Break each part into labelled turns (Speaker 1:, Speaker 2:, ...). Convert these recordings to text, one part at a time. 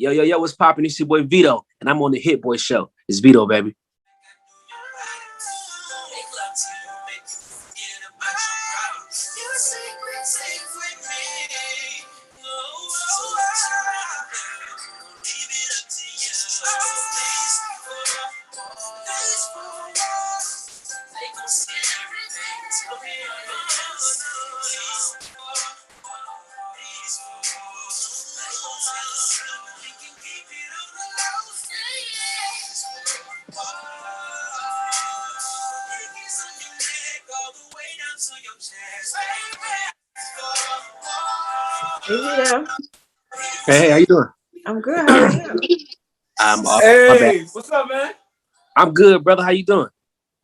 Speaker 1: Yo, yo, yo, what's poppin'? It's your boy Vedo, and I'm on the Hitbwoy show. It's Vedo, baby.
Speaker 2: Hey, Vedo.
Speaker 1: Hey, how you doing?
Speaker 2: I'm good. How are you?
Speaker 1: I'm off. My bad.
Speaker 3: Hey, what's up, man?
Speaker 1: I'm good, brother. How you doing?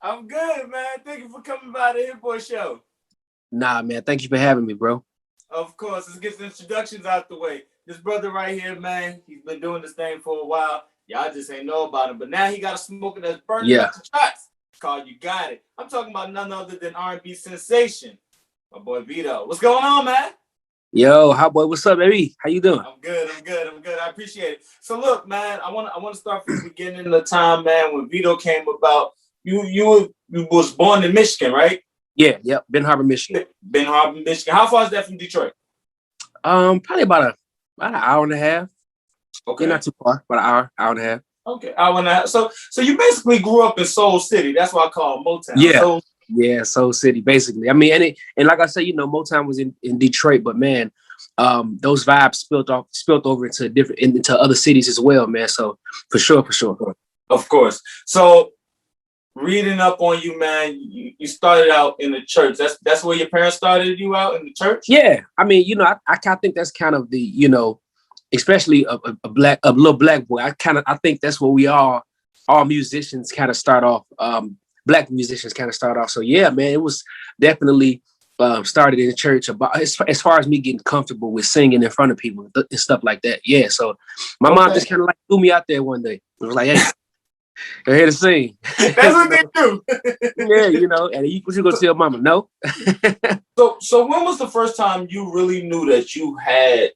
Speaker 3: I'm good, man. Thank you for coming by the Hitbwoy show.
Speaker 1: Nah, man. Thank you for having me, bro.
Speaker 3: Of course, let's get the introductions out the way. This brother right here, man, he's been doing this thing for a while. Y'all just ain't know about him, but now he got a smoker that's burning
Speaker 1: Yeah.
Speaker 3: up the charts. It's called You Got It. I'm talking about none other than R&B sensation, my boy Vedo. What's going on, man?
Speaker 1: Yo, Hitbwoy, what's up, baby? How you doing?
Speaker 3: I'm good. I appreciate it. So look, man, I want to start from the beginning of the time, man, when Vedo came about. You was born in Michigan, right?
Speaker 1: Yeah, yep. Ben Harbor, Michigan.
Speaker 3: Ben Harbor, Michigan. How far is that from Detroit?
Speaker 1: Probably about an hour and a half.
Speaker 3: Okay.
Speaker 1: Yeah, not too far, about an hour and a half.
Speaker 3: Okay, hour and a half. So you basically grew up in Soul City. That's why I call it Motown.
Speaker 1: Yeah. Yeah, Soul City, basically. I mean, and like I said, Motown was in Detroit, but man, those vibes spilled over into other cities as well, man. So for sure.
Speaker 3: Of course. So reading up on you, man, you started out in the church. That's where your parents started you out, in the church?
Speaker 1: Yeah. I mean, I kind of think that's kind of the, especially a little black boy. I think that's where we all musicians kind of start off. Black musicians kind of start off. So yeah, man, it was definitely started in the church about as far as me getting comfortable with singing in front of people and stuff like that. Yeah. So my mom just kind of like threw me out there one day. It was like, hey, you're here to sing.
Speaker 3: That's what they do.
Speaker 1: Yeah, and you go tell mama, no.
Speaker 3: So when was the first time you really knew that you had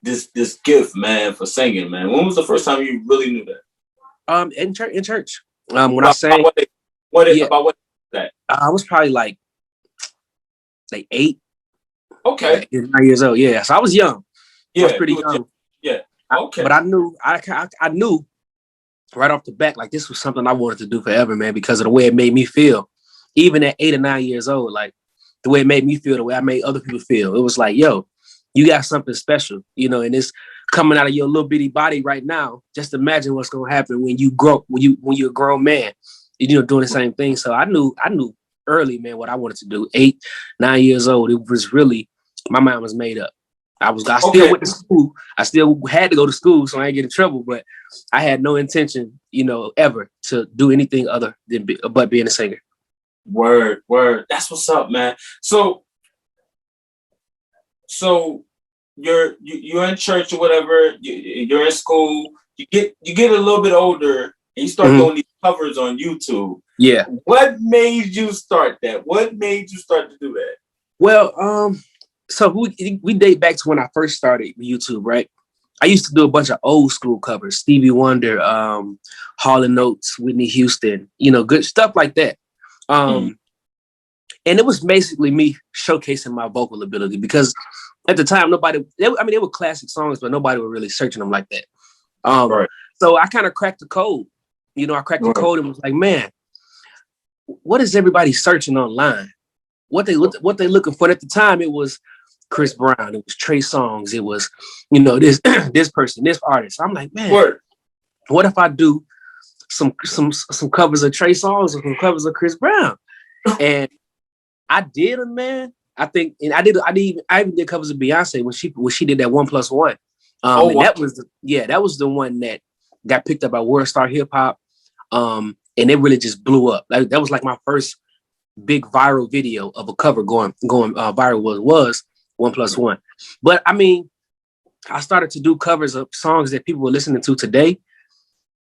Speaker 3: this gift, man, for singing, man? When was the first time you really knew that?
Speaker 1: In church. When I sang.
Speaker 3: About what that?
Speaker 1: I was probably like 8.
Speaker 3: Okay.
Speaker 1: Like 9 years old. Yeah. So I was young.
Speaker 3: Yeah.
Speaker 1: I was pretty young.
Speaker 3: Yeah. Okay.
Speaker 1: But I knew right off the bat, like this was something I wanted to do forever, man, because of the way it made me feel. Even at 8 or 9 years old, like the way it made me feel, the way I made other people feel. It was like, yo, you got something special, and it's coming out of your little bitty body right now. Just imagine what's gonna happen when you grow, when you're a grown man, doing the same thing. So I knew early, man, what I wanted to do. 8, 9 years old. It was really, my mind was made up. I still went to school. I still had to go to school so I didn't get in trouble, but I had no intention, ever to do anything other than but being a singer.
Speaker 3: Word. That's what's up, man. So you're in church or whatever. You're in school. You get a little bit older, and you start doing these covers on YouTube.
Speaker 1: Yeah.
Speaker 3: What made you start that? What made you start to do that?
Speaker 1: Well, so we date back to when I first started YouTube, right? I used to do a bunch of old school covers, Stevie Wonder, Hall & Oates, Whitney Houston, good stuff like that. And it was basically me showcasing my vocal ability because at the time, they were classic songs, but nobody was really searching them like that.
Speaker 3: Right.
Speaker 1: So I kind of cracked the code. I cracked the code and was like, man, what is everybody searching online? What they looking for at the time? It was Chris Brown. It was Trey Songz. It was, this person, this artist. I'm like, man, what if I do some covers of Trey Songz or some covers of Chris Brown? And I did them, man. I think, and I even did covers of Beyonce when she did that 1+1. And that was the one that got picked up by World Star Hip Hop. And it really just blew up. Like that was like my first big viral video of a cover going viral was 1+1. But I mean, I started to do covers of songs that people were listening to today.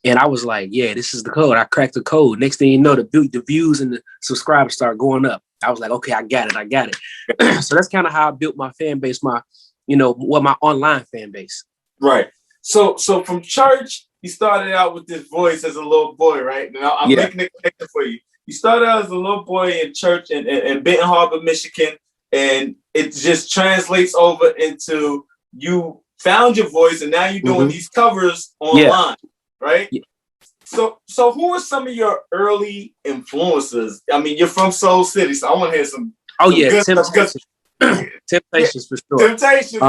Speaker 1: And I was like, yeah, this is the code. I cracked the code. Next thing you know, the views and the subscribers start going up. I was like, okay, I got it. So that's kind of how I built my fan base, my online fan base.
Speaker 3: Right. So from church, you started out with this voice as a little boy, right? Now I'm making a connection for you. You started out as a little boy in church in Benton Harbor, Michigan, and it just translates over into you found your voice, and now you're doing these covers online, right? Yeah. So who are some of your early influences? I mean, you're from Soul City, so I want to hear some. Oh
Speaker 1: yeah, Temptations for sure.
Speaker 3: Temptations,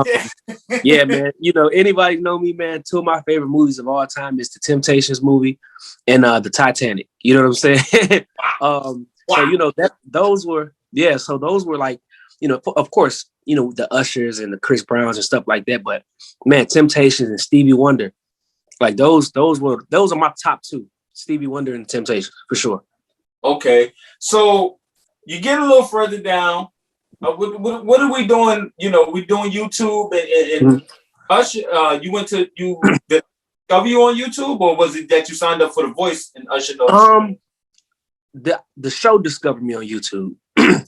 Speaker 1: yeah, man. You know, anybody know me, man? Two of my favorite movies of all time is the Temptations movie and the Titanic. You know what I'm saying? Wow. So you know those were like, you know, of course, you know, the Ushers and the Chris Browns and stuff like that. But man, Temptations and Stevie Wonder, like those are my top two. Stevie Wonder and Temptations for sure.
Speaker 3: Okay, so you get a little further down. What are we doing? You know, we're doing YouTube and Usher. You discover you on YouTube, or was it that you signed up for The Voice and Usher?
Speaker 1: The show discovered me on YouTube.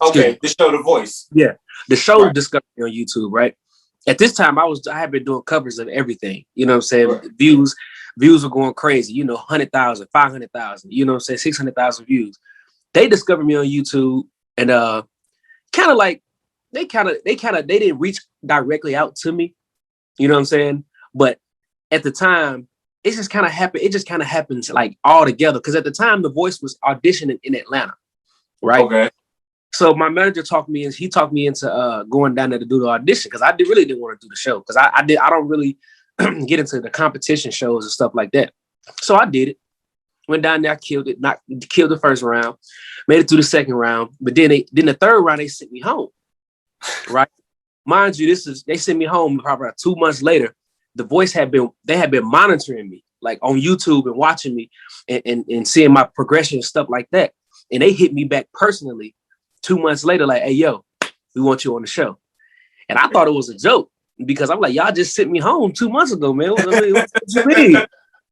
Speaker 3: Okay, the show The Voice.
Speaker 1: Yeah, the show discovered me on YouTube. Right. At this time, I had been doing covers of everything. You know what I'm saying? Right. Views were going crazy. You know, 100,000, 500,000. You know what I'm saying? 600,000 views. They discovered me on YouTube, and kind of like they didn't reach directly out to me, you know what I'm saying? But at the time, it just kind of happened. It just kind of happens like all together. Because at the time, The Voice was auditioning in Atlanta, right? Okay. So my manager talked me into going down there to do the audition because I really didn't want to do the show because I don't really get into the competition shows and stuff like that. So I did it. Went down there, killed the first round, made it through the second round, but then the third round they sent me home. Right, mind you, they sent me home probably about 2 months later. The Voice had been monitoring me like on YouTube and watching me and seeing my progression and stuff like that, and they hit me back personally 2 months later, like, "Hey, yo, we want you on the show," and I thought it was a joke because I'm like, "Y'all just sent me home 2 months ago, man. What you mean?"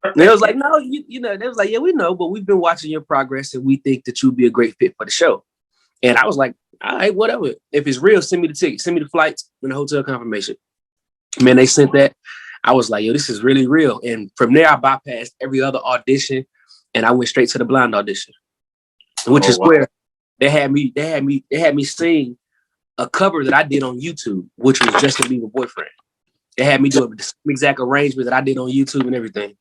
Speaker 1: And they was like, "No, you know." They was like, "Yeah, we know, but we've been watching your progress, and we think that you'd be a great fit for the show." And I was like, "All right, whatever. If it's real, send me the ticket, send me the flights and the hotel confirmation." Man, they sent that. I was like, "Yo, this is really real." And from there, I bypassed every other audition, and I went straight to the blind audition, which is where they had me sing a cover that I did on YouTube, which was Justin Bieber Boyfriend. They had me do the same exact arrangement that I did on YouTube and everything.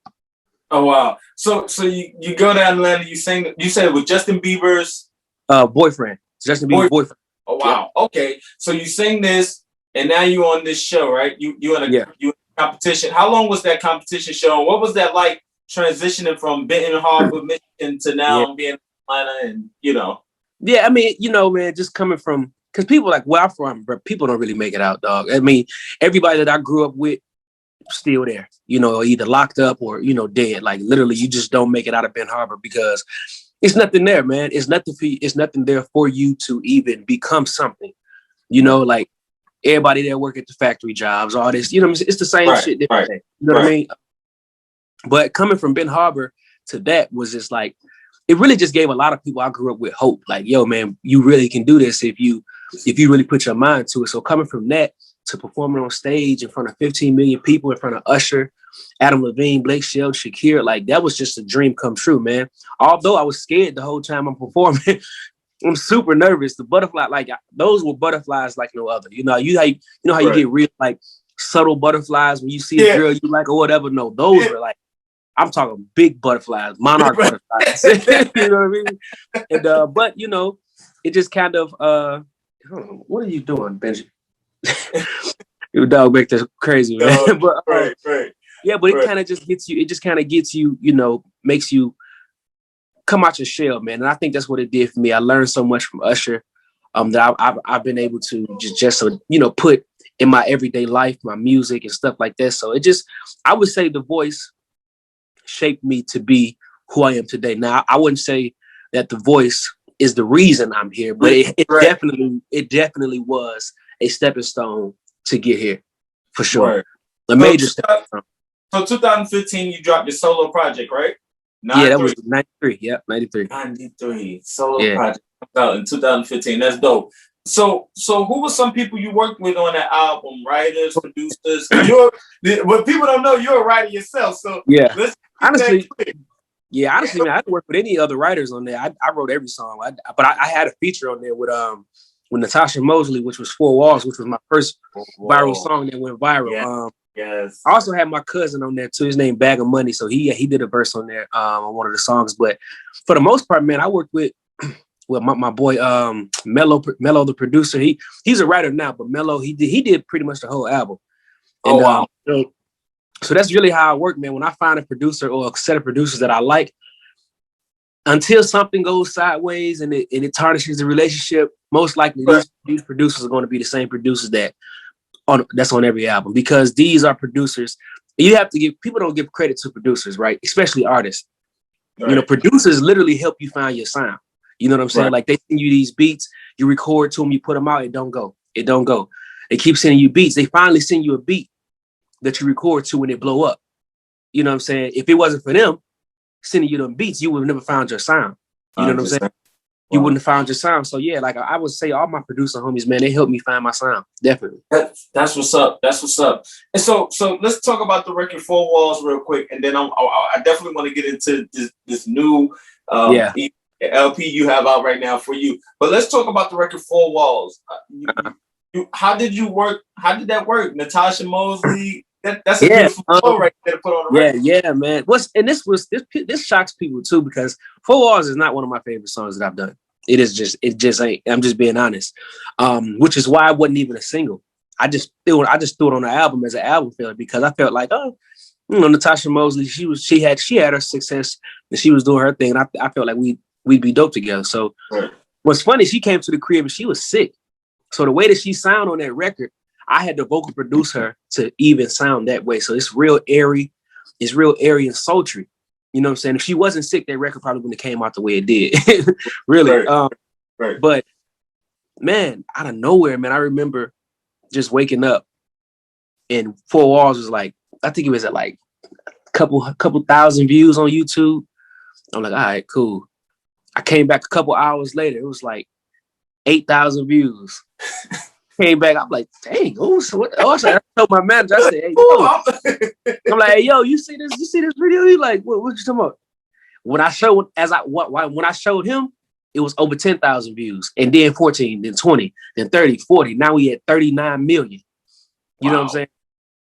Speaker 3: Oh wow! So you go down to Atlanta, you said it was Justin Bieber's
Speaker 1: boyfriend. Justin Bieber's boyfriend.
Speaker 3: Oh wow! Yeah. Okay, so you sing this, and now you on this show, right? You in a competition. How long was that competition show? What was that like transitioning from Benton Harbor, Michigan, to now being in Atlanta, and you know?
Speaker 1: Yeah, I mean, you know, man, just coming from because people like where I'm from, but people don't really make it out, dog. I mean, everybody that I grew up with still there, you know, either locked up or, you know, dead. Like literally, you just don't make it out of Benton Harbor because it's nothing there, man. It's nothing there for you to even become something. You know, like everybody there work at the factory jobs, all this, you know, it's the same shit, different day. You know what I mean? But coming from Benton Harbor to that was just like, it really just gave a lot of people I grew up with hope. Like, yo, man, you really can do this if you really put your mind to it. So coming from that to performing on stage in front of 15 million people, in front of Usher, Adam Levine, Blake Shelton, Shakira, like that was just a dream come true, man. Although I was scared the whole time I'm performing, I'm super nervous. The butterfly, like those were butterflies like no other. You know how you get real like subtle butterflies when you see a girl you like or whatever. No, those were like, I'm talking big butterflies, monarch butterflies. You know what I mean? And but you know, it just kind of what are you doing, Benji? Your dog make this crazy, man. But yeah, but it kind of just gets you. It just kind of gets you. You know, makes you come out your shell, man. And I think that's what it did for me. I learned so much from Usher that I've been able to just you know put in my everyday life, my music and stuff like that. So it just, I would say The Voice shaped me to be who I am today. Now, I wouldn't say that The Voice is the reason I'm here, but it definitely was a stepping stone to get here, for sure. Right. A major stepping stone.
Speaker 3: So 2015, you dropped your solo project, right?
Speaker 1: 93. Yeah, that was 93. Yeah, 93.
Speaker 3: 93 solo project comes out in 2015. That's dope. So who were some people you worked with on that album? Writers, producers. What people don't know, you're a writer yourself. So
Speaker 1: yeah,
Speaker 3: let's
Speaker 1: honestly, man, I didn't work with any other writers on there. I wrote every song, but I had a feature on there with Natasha Mosley, which was Four Walls, which was my first viral song that went viral.
Speaker 3: Yeah. Yes.
Speaker 1: I also had my cousin on there too. His name Bag of Money, so he did a verse on there on one of the songs. But for the most part, man, I worked with my boy Mello the producer. He's a writer now, but Mello he did pretty much the whole album. And,
Speaker 3: wow.
Speaker 1: So that's really how I work, man. When I find a producer or a set of producers that I like, until something goes sideways and it tarnishes the relationship, most likely these producers are going to be the same producers that's on every album, because these are producers. People don't give credit to producers, right? Especially artists. Right. Producers literally help you find your sound. You know what I'm saying? Right. Like, they send you these beats, you record to them, you put them out, it don't go. They keep sending you beats. They finally send you a beat that you record to and it blow up. You know what I'm saying? If it wasn't for them sending you them beats, you would have never found your sound. You know what I'm saying? Wow. You wouldn't have found your sound. So yeah, like I would say, all my producer homies, man, they helped me find my sound. Definitely.
Speaker 3: That's what's up. And so let's talk about the record Four Walls real quick, and then I definitely want to get into this new LP you have out right now for you. But let's talk about the record Four Walls. How did that work? Natasha Mosley. That's a beautiful song right there to put on the record. Yeah,
Speaker 1: man. This shocks people too, because Four Walls is not one of my favorite songs that I've done. It just ain't. I'm just being honest. Which is why it wasn't even a single. I just threw it on the album as an album failure, because I felt like, Natasha Mosley, she had her success and she was doing her thing, and I felt like we'd be dope together. So what's funny, she came to the crib and she was sick. So the way that she sound on that record, I had to vocal produce her to even sound that way. So it's real airy and sultry. You know what I'm saying? If she wasn't sick, that record probably wouldn't have came out the way it did. Really.
Speaker 3: Right.
Speaker 1: But man, out of nowhere, man, I remember just waking up and Four Walls was like, I think it was at like a couple thousand views on YouTube. I'm like, all right, cool. I came back a couple hours later. It was like 8,000 views. Came back, I'm like, dang, so what? I told my manager, I said, hey, yo. I'm like, hey, yo, you see this video? He like, what you talking about? When I showed him, it was over 10,000 views, and then 14, then 20, then 30, 40. Now we at 39 million. You know what I'm saying?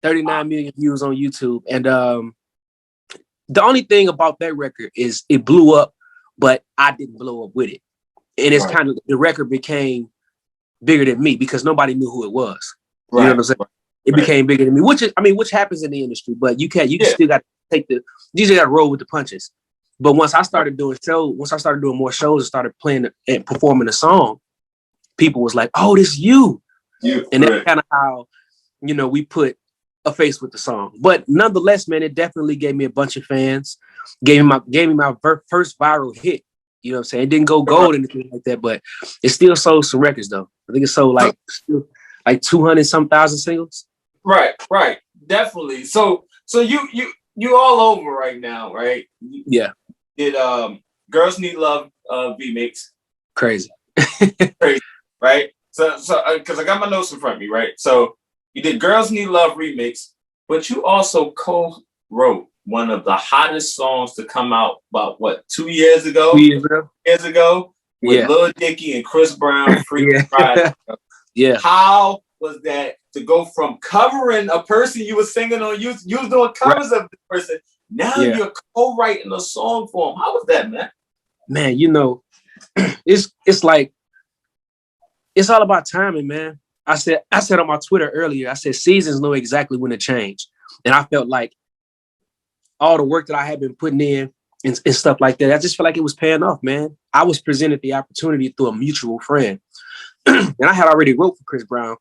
Speaker 1: 39 million views on YouTube. And the only thing about that record is it blew up, but I didn't blow up with it. And it's kind of, the record became bigger than me because nobody knew who it was. You know what I'm saying? It became bigger than me, which happens in the industry, but you still got to you just got to roll with the punches. But once I started doing more shows and started playing and performing the song, people was like, oh, this is you. And that's kind of how, we put a face with the song. But nonetheless, man, it definitely gave me a bunch of fans, gave me my first viral hit. You know what I'm saying? It didn't go gold or anything like that, but it still sold some records though. I think it sold like 200-some thousand singles.
Speaker 3: Right. Definitely. So you all over right now, right?
Speaker 1: Yeah.
Speaker 3: Did Girls Need Love remix.
Speaker 1: Crazy.
Speaker 3: Crazy, right? So because I got my notes in front of me, right? So you did Girls Need Love remix, but you also co-wrote one of the hottest songs to come out about 2 years ago?
Speaker 1: 2 years ago.
Speaker 3: Years ago with Lil Dicky and Chris Brown, Freaky Friday.
Speaker 1: Yeah.
Speaker 3: How was that to go from covering a person you were singing on, you was doing covers of the person, now you're co-writing a song for him? How was that, man?
Speaker 1: Man, it's like, it's all about timing, man. I said on my Twitter earlier, I said seasons know exactly when to change. And I felt like all the work that I had been putting in and stuff like that, I just felt like it was paying off, man. I was presented the opportunity through a mutual friend. And I had already wrote for Chris Brown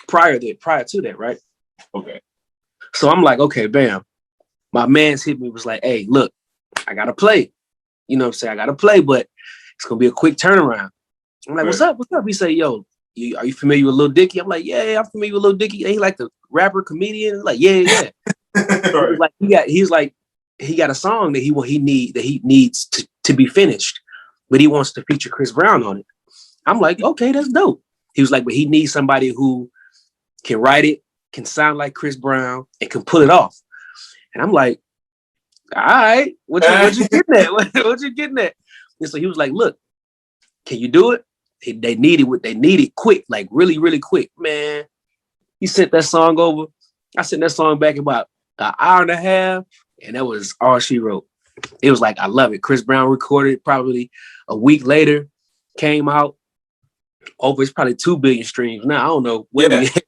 Speaker 1: prior to that, right?
Speaker 3: Okay.
Speaker 1: So I'm like, okay, bam. My man's hit me, was like, hey, look, I gotta play. You know what I'm saying? I gotta play, but it's gonna be a quick turnaround. I'm like, what's up? He say, yo, are you familiar with Lil Dicky? I'm like, yeah, I'm familiar with Lil Dicky. And he like the rapper, comedian. I'm like, yeah. He got a song that he needs to be finished, but he wants to feature Chris Brown on it. I'm like, okay, that's dope. He was like, but he needs somebody who can write it, can sound like Chris Brown, and can pull it off. And I'm like, all right, what you getting at? What you getting at? And so he was like, look, can you do it? They needed quick, like really, really quick. Man, he sent that song over. I sent that song back in about an hour and a half, and that was all she wrote. It was like, I love it. Chris Brown recorded probably a week later, came out. Over, it's probably 2 billion streams now. I don't know where we at.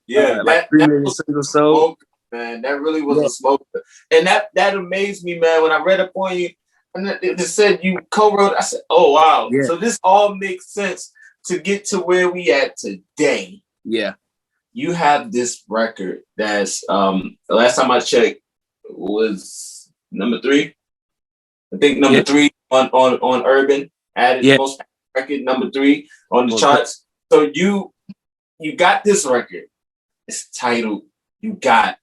Speaker 3: Yeah.
Speaker 1: Like 3 million singles sold.
Speaker 3: Man, that really was a smoker. And that amazed me, man. When I read up on you, and it said you co-wrote, I said, oh, wow. Yeah. So this all makes sense to get to where we at today.
Speaker 1: Yeah.
Speaker 3: You have this record that's, the last time I checked, was number 3. I think number 3 on Urban. Added most record, number 3 on the charts. So you got this record. It's titled You Got.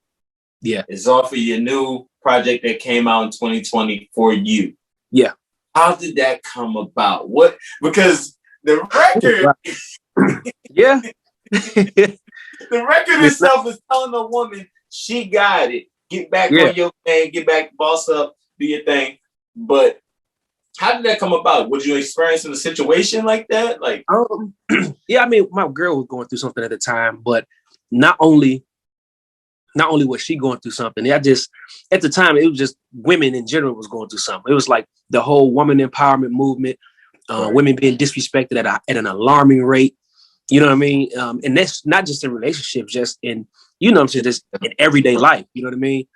Speaker 1: Yeah.
Speaker 3: It's off of your new project that came out in 2020 for you.
Speaker 1: Yeah.
Speaker 3: How did that come about? What? Because the record.
Speaker 1: Yeah.
Speaker 3: The record itself is telling a woman she got it. Get back on your thing. Get back, boss up, do your thing. But how did that come about? Was you experiencing a situation like that? Like,
Speaker 1: yeah, I mean, my girl was going through something at the time, but not only was she going through something, at the time, it was just women in general was going through something. It was like the whole woman empowerment movement, women being disrespected at an alarming rate. You know what I mean? And that's not just in relationships, just in, you know what I'm saying, just in everyday life. You know what I mean?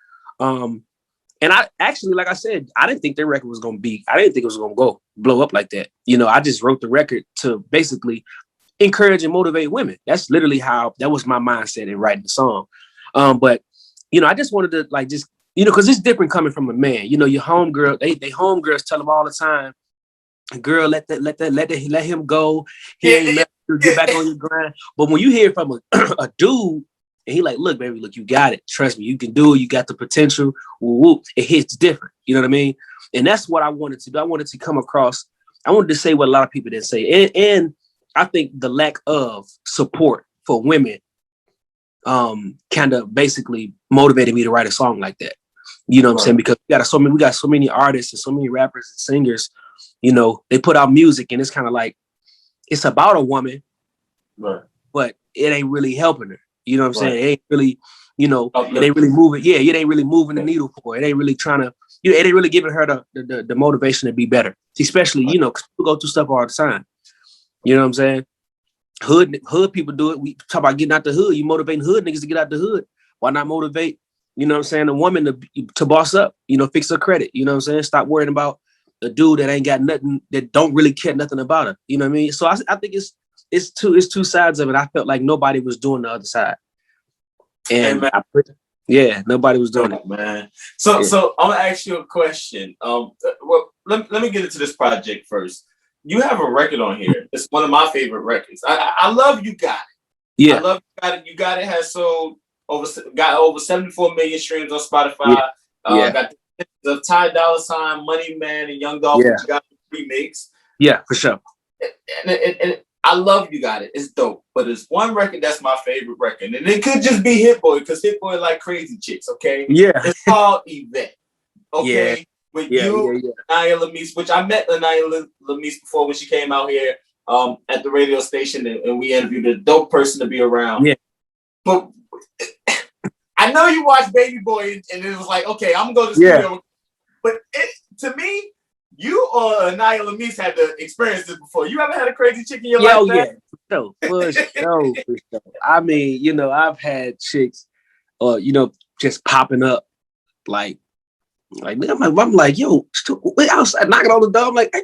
Speaker 1: And I actually, like I said, I didn't think the record was going to I didn't think it was going to blow up like that. You know, I just wrote the record to basically encourage and motivate women. That's literally that was my mindset in writing the song. But, you know, I just wanted to because it's different coming from a man. You know, your homegirl, they homegirls tell them all the time, girl, let him go. He ain't let you get back on your grind. But when you hear from a dude, and he like, look, baby, look, you got it. Trust me, you can do it. You got the potential. Woo-woo. It hits different. You know what I mean? And that's what I wanted to do. I wanted to come across. I wanted to say what a lot of people didn't say. And I think the lack of support for women kind of basically motivated me to write a song like that. You know what I'm saying? Because we got so many artists and so many rappers and singers, you know, they put out music and it's kind of like, it's about a woman, but it ain't really helping her. You know what I'm saying? It ain't really, you know, it ain't really moving. Yeah, it ain't really moving the needle for her. It ain't really trying to, it ain't really giving her the motivation to be better. Especially, you know, because people go through stuff all the time. You know what I'm saying? Hood people do it. We talk about getting out the hood. You motivating hood niggas to get out the hood. Why not motivate, you know what I'm saying, a woman to boss up, you know, fix her credit. You know what I'm saying? Stop worrying about a dude that ain't got nothing, that don't really care nothing about her. You know what I mean? So I think it's two sides of it. I felt like nobody was doing the other side. And nobody was doing it,
Speaker 3: man. So I'm gonna ask you a question. Well, let me get into this project first. You have a record on here. It's one of my favorite records. I love You Got It.
Speaker 1: Yeah.
Speaker 3: I love You Got It. You Got It has got over 74 million streams on Spotify. Got the Ty Dolla $ign, Money Man, and Young Dolph. You got remakes.
Speaker 1: Yeah, for sure.
Speaker 3: And I love You Got It. It's dope. But it's one record that's my favorite record. And it could just be Hitbwoy, because Hitbwoy like crazy chicks, okay?
Speaker 1: Yeah.
Speaker 3: It's called Event. Okay?
Speaker 1: Yeah.
Speaker 3: With Anaya Lamise, which I met Anaya Lamise before when she came out here at the radio station, and we interviewed a dope person to be around.
Speaker 1: Yeah.
Speaker 3: But I know you watched Baby Boy, and it was like, okay, I'm going to go to the studio. But to me, you or Anaya Lamise had to experience this before. You ever had a crazy chick in your life?
Speaker 1: Yeah, for sure. I mean, you know, I've had chicks, you know, just popping up, like I'm like, yo, wait outside knocking on the door. I'm like, hey,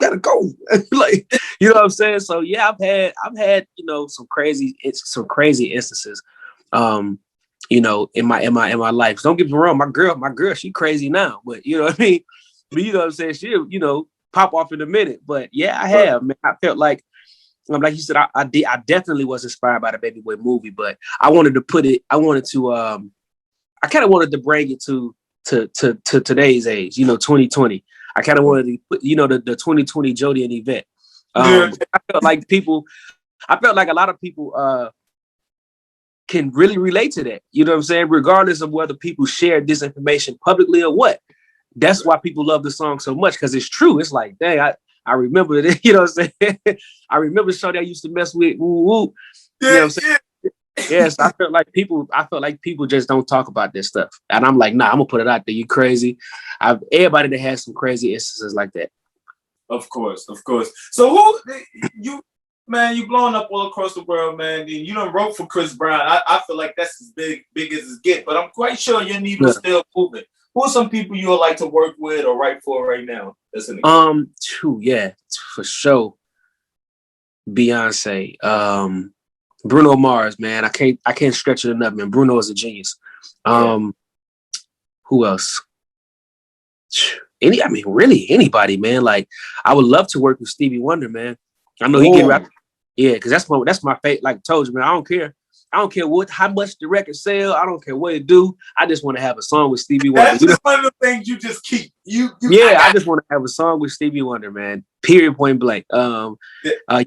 Speaker 1: gotta go. Like, you know what I'm saying? So yeah, I've had, you know, some crazy instances, you know, in my life. Don't get me wrong, my girl, she crazy now, but you know what I mean? But you know what I'm saying? She'll, you know, pop off in a minute. But yeah, I have, man. I felt like you said, I definitely was inspired by the Baby Boy movie, but I kind of wanted to bring it to today's age, you know, 2020. I kind of wanted to put, you know, the 2020 Jody and Yvette. I felt like people, I felt like a lot of people can really relate to that. You know what I'm saying? Regardless of whether people share this information publicly or what. That's why people love the song so much, because it's true. It's like, dang, I remember it. You know what I'm saying? I remember Shorty I used to mess with. Woo, woo. You know what I'm saying? Yes, I felt like people just don't talk about this stuff. And I'm like, nah, I'm gonna put it out there. You crazy. Everybody that has some crazy instances like that.
Speaker 3: Of course. So who you blowing up all across the world, man. You done wrote for Chris Brown. I feel like that's as big as it get, but I'm quite sure your needle's still moving. Who are some people you would like to work with or write for right now?
Speaker 1: For sure. Beyonce. Bruno Mars, man. I can't stretch it enough, man. Bruno is a genius. Who else? Really anybody, man. Like, I would love to work with Stevie Wonder, man. I know he get rap. Yeah, because that's my fate. Like I told you, man. I don't care how much the record sell. I don't care what it do. I just want to have a song with Stevie Wonder.
Speaker 3: That's just one of the things you just keep.
Speaker 1: I just want to have a song with Stevie Wonder, man. Period. Point blank. So I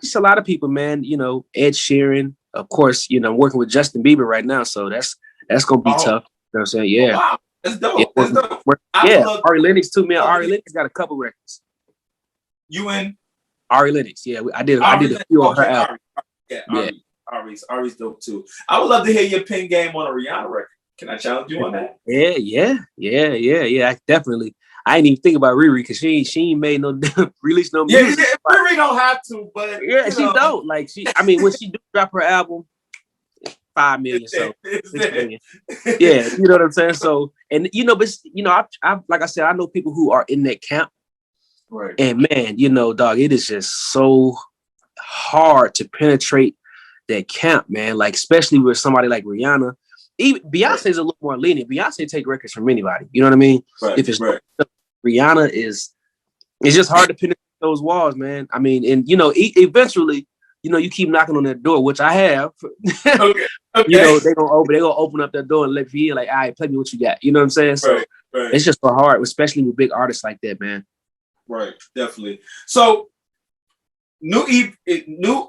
Speaker 1: just a lot of people, man. You know, Ed Sheeran, of course. You know, I'm working with Justin Bieber right now, so that's gonna be tough. You know what I'm saying? Yeah.
Speaker 3: Oh, wow. That's dope. That's
Speaker 1: dope. Ari Lennox too, man. Ari Lennox got a couple records.
Speaker 3: You in?
Speaker 1: Ari Lennox, yeah. I did a few on her album.
Speaker 3: Ari's dope too. I would love to hear your pen game on a Rihanna record. Can I challenge you on that? Yeah. Definitely. I didn't even think about Riri because she ain't made no release no music. Yeah, Riri don't have to, but
Speaker 1: she don't. Like when she do drop her album, 5 million, so 6 million. Yeah, you know what I'm saying. So, and I like I said, I know people who are in that camp.
Speaker 3: Right.
Speaker 1: And man, dog, it is just so hard to penetrate that camp, man. Like, especially with somebody like Rihanna. Even Beyonce is a little more lenient. Beyonce take records from anybody. You know what I mean?
Speaker 3: Right.
Speaker 1: If it's Rihanna it's just hard to penetrate those walls, man. I mean, and eventually, you keep knocking on that door, which I have.
Speaker 3: Okay.
Speaker 1: They're gonna open up that door and let you in, like, all right, play me what you got. You know what I'm saying? So it's just so hard, especially with big artists like that, man.
Speaker 3: Right, definitely. So new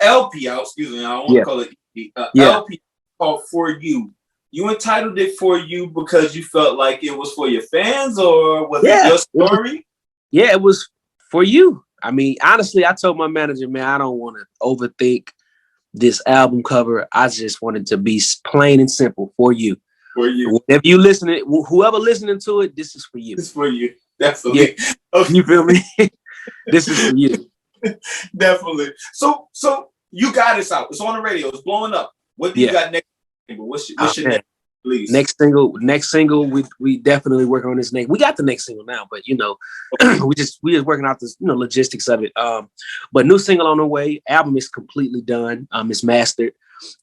Speaker 3: LP out, excuse me, I don't want to call it EP. LP called For You. You entitled it For You because you felt like it was for your fans, or was it your story?
Speaker 1: It was for you. I mean, honestly, I told my manager, man, I don't want to overthink this album cover. I just want it to be plain and simple. For you. For you. If you whoever listening to it, this is for you.
Speaker 3: It's for you. Definitely.
Speaker 1: Yeah. Okay. You feel me? This is for you.
Speaker 3: Definitely. So you got us out. It's on the radio. It's blowing up. What do you got next? What's your next release? Next single. We definitely work on this next. We got the next single now, but we just working out this logistics of it. But new single on the way. Album is completely done. It's mastered.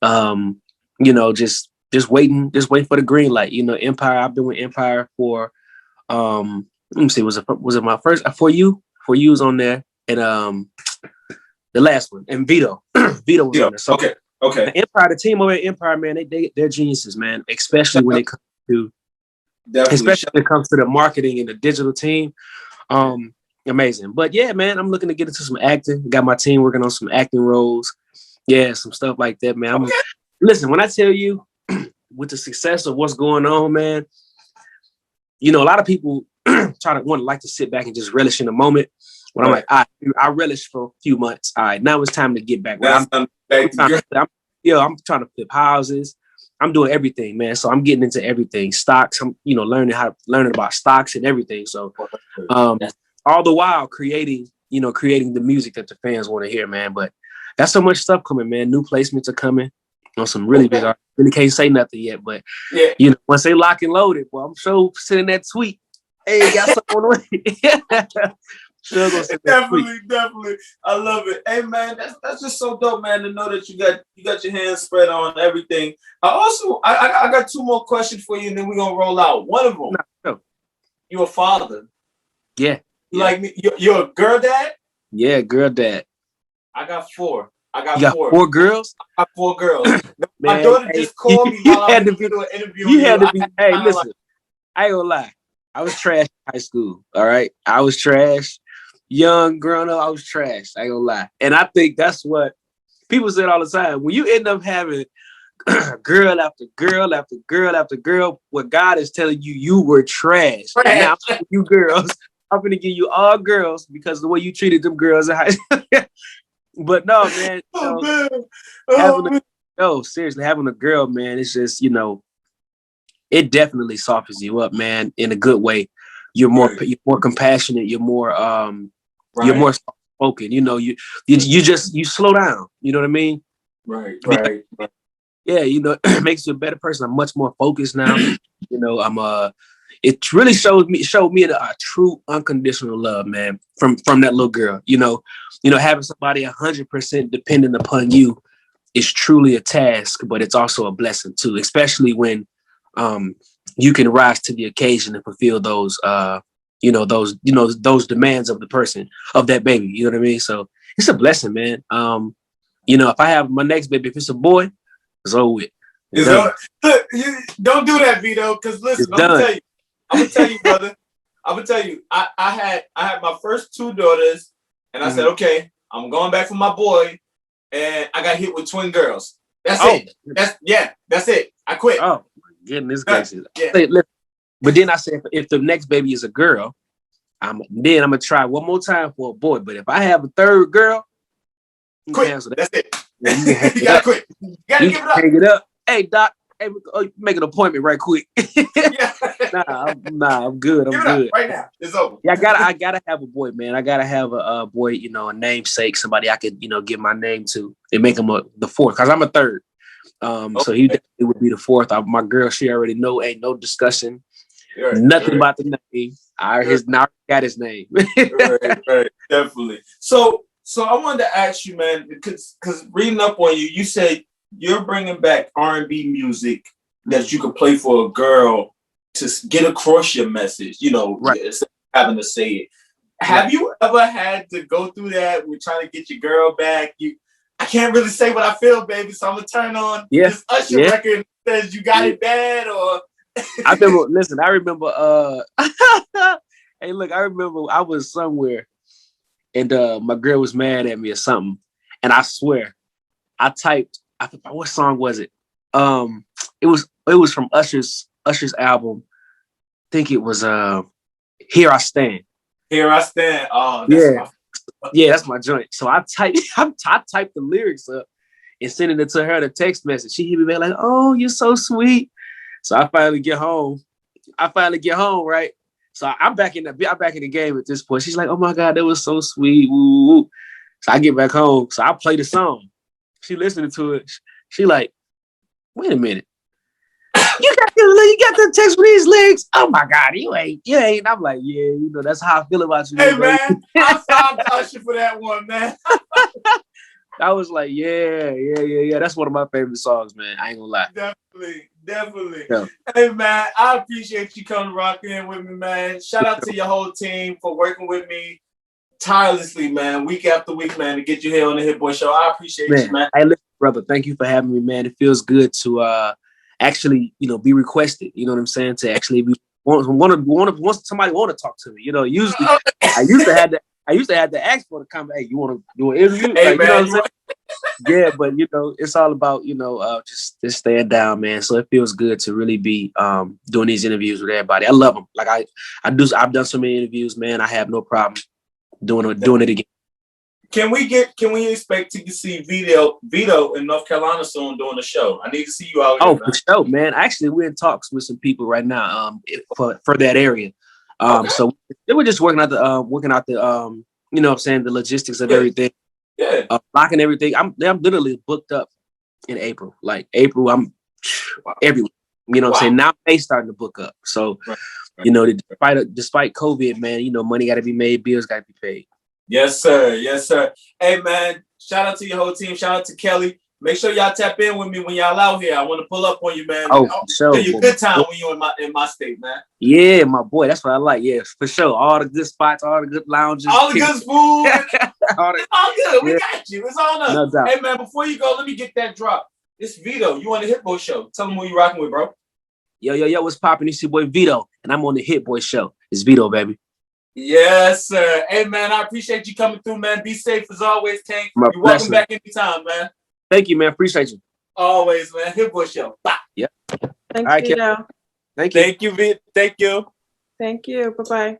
Speaker 3: Just waiting for the green light. Empire. I've been with Empire for let me see. Was it my first? For You was on there, and the last one, and Vedo. Vedo was on there. So, okay.
Speaker 1: Empire, the team over at Empire, man, they're geniuses, man. Especially when it comes to the marketing and the digital team. Amazing. But yeah, man, I'm looking to get into some acting. Got my team working on some acting roles. Yeah, some stuff like that, man. Listen, when I tell you, with the success of what's going on, man, a lot of people like to sit back and just relish in the moment. But I'm like, I relish for a few months. All right, now it's time to get back. I'm trying to flip houses. I'm doing everything, man. So I'm getting into everything. Stocks. I'm, learning about stocks and everything. So, all the while creating the music that the fans want to hear, man. But that's so much stuff coming, man. New placements are coming on some really big artists. Really can't say nothing yet, but once they lock and load it, well, I'm sure sending that tweet. Hey, got something on the way.
Speaker 3: Definitely. I love it. Hey, man, that's just so dope, man, to know that you got your hands spread on everything. I got two more questions for you, and then we're gonna roll out. One of them,
Speaker 1: no.
Speaker 3: You're a father.
Speaker 1: Yeah.
Speaker 3: Like me, you're a girl dad?
Speaker 1: Yeah, girl dad.
Speaker 3: I got 4.
Speaker 1: You got 4 girls?
Speaker 3: I got 4 girls. My daughter just called me while I was doing an interview.
Speaker 1: You had to be. Hey, listen. I ain't gonna lie. I was trash in high school. All right, I was trash. Young, growing up, I was trash. I ain't gonna lie. And I think that's what people say it all the time. When you end up having girl after girl after girl after girl, what God is telling you, you were trash. And now you girls, I'm gonna give you all girls because of the way you treated them girls in high school. But no, man. Seriously, having a girl, man, it's just, it definitely softens you up, man, in a good way. You're more compassionate. You're more you're more spoken. You slow down. You know what I mean?
Speaker 3: Right.
Speaker 1: Yeah, it makes you a better person. I'm much more focused now. It really showed me a true unconditional love, man, from that little girl. Having somebody 100% dependent upon you is truly a task, but it's also a blessing too, especially when you can rise to the occasion and fulfill those demands of the person, of that baby. You know what I mean? So it's a blessing, man. If I have my next baby, if it's a boy, it's over with.
Speaker 3: Look, don't do that, Vedo, because listen, I'm gonna tell you, brother. I'm gonna tell you, I had my first two daughters, and I said, okay, I'm going back for my boy, and I got hit with twin girls. That's it. That's it. I quit.
Speaker 1: Oh my goodness gracious. Yeah. But then I said, if the next baby is a girl, I'm gonna try one more time for a boy. But if I have a third girl,
Speaker 3: quit.
Speaker 1: Cancel that.
Speaker 3: That's it. You gotta quit. You gotta give it up.
Speaker 1: Hang it up. Hey, Doc. Hey, make an appointment right quick. I'm good. I'm good
Speaker 3: right now. It's over.
Speaker 1: Yeah, I gotta have a boy, man. I gotta have a boy. A namesake, somebody I could give my name to and make him the fourth, because I'm a third. So he definitely would be the fourth. My girl, she already know. Ain't no discussion. Nothing about the name. I got his name.
Speaker 3: right, definitely. So I wanted to ask you, man, because reading up on you, you said you're bringing back R&B music that you could play for a girl to get across your message. Instead of having to say it. Have you ever had to go through that with trying to get your girl back? I can't really say what I feel, baby, so I'm gonna turn on this Usher record that says you got it bad, or
Speaker 1: I remember hey, look, I remember I was somewhere and my girl was mad at me or something, and I swear I typed, what song was it? It was from Usher's album. I think it was Here I Stand.
Speaker 3: Here I Stand. Oh,
Speaker 1: that's my joint. So I typed the lyrics up and sending it to her the text message. She hit me back like, "Oh, you're so sweet." So I finally get home, right? So I'm back in the game at this point. She's like, "Oh my God, that was so sweet." Woo, woo. So I get back home. So I play the song. She listening to it. She like, "Wait a minute. You got the text with these lyrics? Oh my God, you ain't. I'm like, yeah, that's how I feel about you.
Speaker 3: Hey, man, I found Usher for that one, man.
Speaker 1: I was like, yeah. That's one of my favorite songs, man. I ain't gonna lie.
Speaker 3: Definitely.
Speaker 1: Yeah.
Speaker 3: Hey, man, I appreciate you coming rock in with me, man. Shout out to your whole team for working with me tirelessly, man, week after week, man, to get you here on the Hitbwoy Show. I appreciate you, man.
Speaker 1: Hey, listen, brother, thank you for having me, man. It feels good to actually, be requested. You know what I'm saying? To actually be somebody want to talk to me. Usually I used to have to ask for the comment. Hey, you want to do an interview?
Speaker 3: Hey,
Speaker 1: like,
Speaker 3: man,
Speaker 1: you know what I'm saying? Yeah, but it's all about just staying down, man. So it feels good to really be doing these interviews with everybody. I love them. Like I've done so many interviews, man. I have no problem doing it again.
Speaker 3: Can we expect to see Vedo in North Carolina soon doing the show? I need to see you out here.
Speaker 1: Oh, for sure, man. Actually, we're in talks with some people right now for that area. So they were just working out the the logistics of everything.
Speaker 3: Yeah.
Speaker 1: Locking everything. I'm literally booked up in April. Like April, I'm everywhere. You know what I'm saying? Now they starting to book up. So, despite COVID, man, money got to be made, bills got to be paid.
Speaker 3: Yes, sir. Hey, man, shout out to your whole team. Shout out to Kelly. Make sure y'all tap in with me when y'all out here. I want to pull up on you, man.
Speaker 1: Oh, for sure.
Speaker 3: Give you a good time when you're in my state, man.
Speaker 1: Yeah, my boy. That's what I like. Yeah, for sure. All the good spots, all the good lounges.
Speaker 3: All the good food. It's all good. We got you. It's on us.
Speaker 1: No doubt.
Speaker 3: Hey, man, before you go, let me get that drop. It's Vedo. You on the Hitbwoy Show. Tell them who you rocking with, bro.
Speaker 1: Yo, what's poppin'? It's your boy Vedo, and I'm on the Hitbwoy Show. It's Vedo, baby.
Speaker 3: Yes, sir. Hey, man, I appreciate you coming through, man. Be safe as always, Tank. You're welcome back anytime, man.
Speaker 1: Thank you, man. Appreciate you.
Speaker 3: Always, man. Hitbwoy Show. Bye.
Speaker 2: Thanks,
Speaker 1: All right,
Speaker 2: Vedo.
Speaker 1: Thank you.
Speaker 3: Thank you, Vid. Thank you.
Speaker 2: Thank you. Bye-bye.